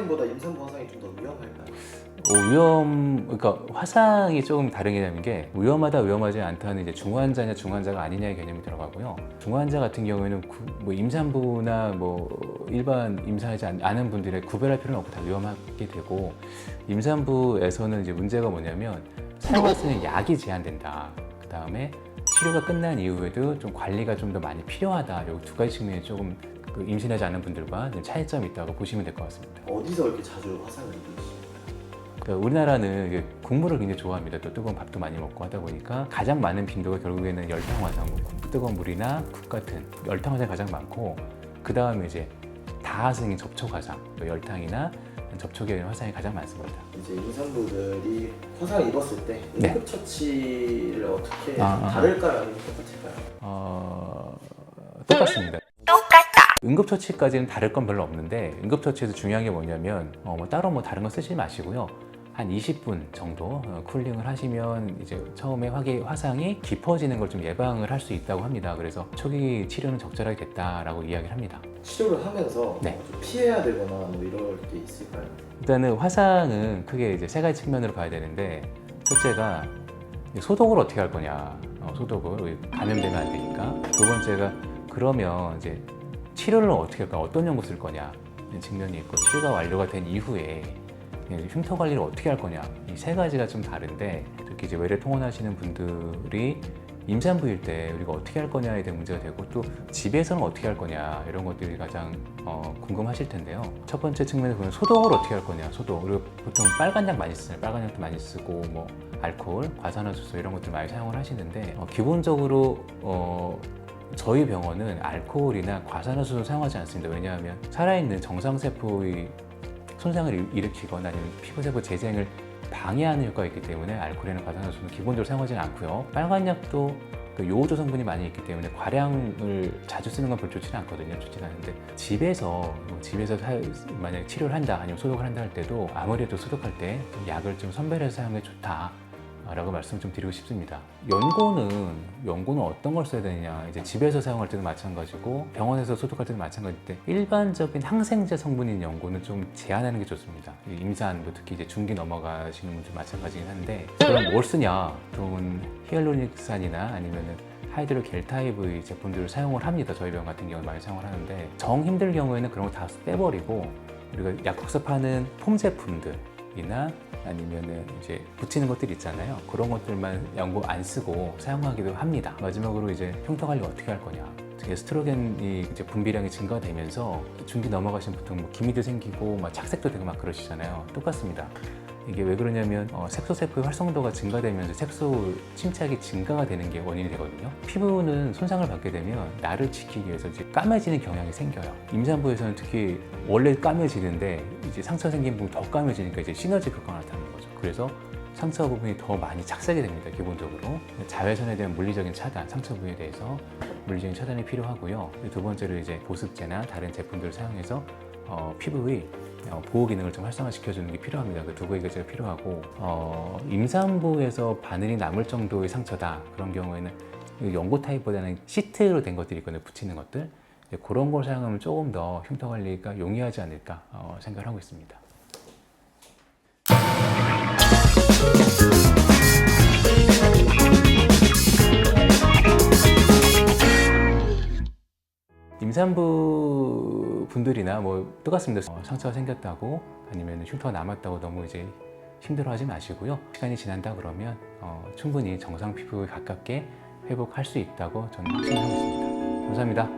일반인보다 임산부 화상이 좀 더 위험할까요? 그러니까 화상이 조금 다른 개념인 게 위험하다 위험하지 않다는 이제 중환자냐 중환자가 아니냐의 개념이 들어가고요. 중환자 같은 경우에는 뭐 임산부나 뭐 일반 임산하지 않은 분들의 구별할 필요는 없고 다 위험하게 되고, 임산부에서는 이제 문제가 뭐냐면 사용할 수 있는 약이 제한된다. 그 다음에 치료가 끝난 이후에도 좀 관리가 좀 더 많이 필요하다. 이 두 가지 측면이 조금 임신하지 않은 분들과 차이점이 있다고 보시면 될 것 같습니다. 어디서 이렇게 자주 화상을 입으시나요? 그러니까 우리나라는 국물을 굉장히 좋아합니다. 또 뜨거운 밥도 많이 먹고 하다 보니까 가장 많은 빈도가 결국에는 열탕 화상, 뜨거운 물이나 국 같은 열탕 화상이 가장 많고, 그 다음에 이제 다하승인 접촉 화상, 열탕이나 접촉에 의한 화상이 가장 많습니다. 이제 임산부들이 화상을 입었을 때 네. 응급처치를 어떻게 다를까요? 아니면 똑같을까요? 똑같습니다. 응급처치까지는 다를 건 별로 없는데, 응급처치에서 중요한 게 뭐냐면 따로 뭐 다른 거 쓰지 마시고요. 한 20분 정도 쿨링을 하시면 이제 처음에 화상이 깊어지는 걸 좀 예방을 할 수 있다고 합니다. 그래서 초기 치료는 적절하게 됐다라고 이야기를 합니다. 치료를 하면서 네. 좀 피해야 되거나 뭐 이럴 게 있을까요? 일단은 화상은 크게 이제 세 가지 측면으로 봐야 되는데, 첫째가 소독을 어떻게 할 거냐. 소독을 감염되면 안 되니까. 두 번째가 그러면 이제 치료를 어떻게 할까, 어떤 연고 쓸 거냐 이런 측면이 있고, 치료가 완료가 된 이후에 흉터 관리를 어떻게 할 거냐, 이 세 가지가 좀 다른데, 특히 이제 외래 통원하시는 분들이 임산부일 때 우리가 어떻게 할 거냐에 대한 문제가 되고, 또 집에서는 어떻게 할 거냐 이런 것들이 가장 궁금하실 텐데요. 첫 번째 측면에서 보면 소독을 어떻게 할 거냐. 소독, 그리고 보통 빨간 약 많이 쓰잖아요. 빨간 약도 많이 쓰고 뭐 알코올, 과산화수소 이런 것들 많이 사용을 하시는데, 기본적으로 저희 병원은 알코올이나 과산화수소 사용하지 않습니다. 왜냐하면 살아있는 정상세포의 손상을 일으키거나 아니면 피부세포 재생을 방해하는 효과가 있기 때문에 알코올이나 과산화수소는 기본적으로 사용하지는 않고요. 빨간 약도 요오조 성분이 많이 있기 때문에 과량을 자주 쓰는 건 별로 좋지는 않거든요. 좋지는 않은데, 집에서 만약에 치료를 한다 아니면 소독을 한다 할 때도 아무래도 소독할 때 약을 좀 선별해서 사용하는 게 좋다 라고 말씀을 좀 드리고 싶습니다. 연고는 어떤 걸 써야 되느냐, 이제 집에서 사용할 때도 마찬가지고 병원에서 소독할 때도 마찬가지인데, 일반적인 항생제 성분인 연고는 좀 제한하는 게 좋습니다. 임산부, 특히 이제 중기 넘어가시는 분들 마찬가지긴 한데, 그럼 뭘 쓰냐? 보통은 히알루로닉산이나 아니면은 하이드로겔 타입의 제품들을 사용을 합니다. 저희 병원 같은 경우는 많이 사용을 하는데, 정 힘들 경우에는 그런 거 다 빼버리고 우리가 약국에서 파는 폼 제품들이나 아니면은 이제 붙이는 것들 있잖아요. 그런 것들만 연고 안 쓰고 사용하기도 합니다. 마지막으로 이제 흉터 관리 어떻게 할 거냐. 특히 에스트로겐이 이제 분비량이 증가되면서 중기 넘어가신 보통 뭐 기미도 생기고 막 착색도 되고 막 그러시잖아요. 똑같습니다. 이게 왜 그러냐면 색소세포의 활성도가 증가되면서 색소 침착이 증가가 되는 게 원인이 되거든요. 피부는 손상을 받게 되면 나를 지키기 위해서 이제 까매지는 경향이 생겨요. 임산부에서는 특히 원래 까매지는데 이제 상처 생긴 부분이 더 까매지니까 이제 시너지 효과가 나타나는 거죠. 그래서 상처 부분이 더 많이 착색이 됩니다. 기본적으로 자외선에 대한 물리적인 차단, 상처 부위에 대해서 물리적인 차단이 필요하고요. 두 번째로 이제 보습제나 다른 제품들을 사용해서 피부의 보호 기능을 좀 활성화시켜주는 게 필요합니다. 그 두 가지가 필요하고, 임산부에서 바늘이 남을 정도의 상처다 그런 경우에는 연고 타입보다는 시트로 된 것들이 있거든요. 붙이는 것들, 그런 걸 사용하면 조금 더 흉터 관리가 용이하지 않을까 생각을 하고 있습니다. 임산부 분들이나 뭐 똑같습니다. 상처가 생겼다고 아니면 흉터가 남았다고 너무 이제 힘들어하지 마시고요. 시간이 지난다 그러면 충분히 정상 피부에 가깝게 회복할 수 있다고 저는 확신하고 있습니다. 감사합니다.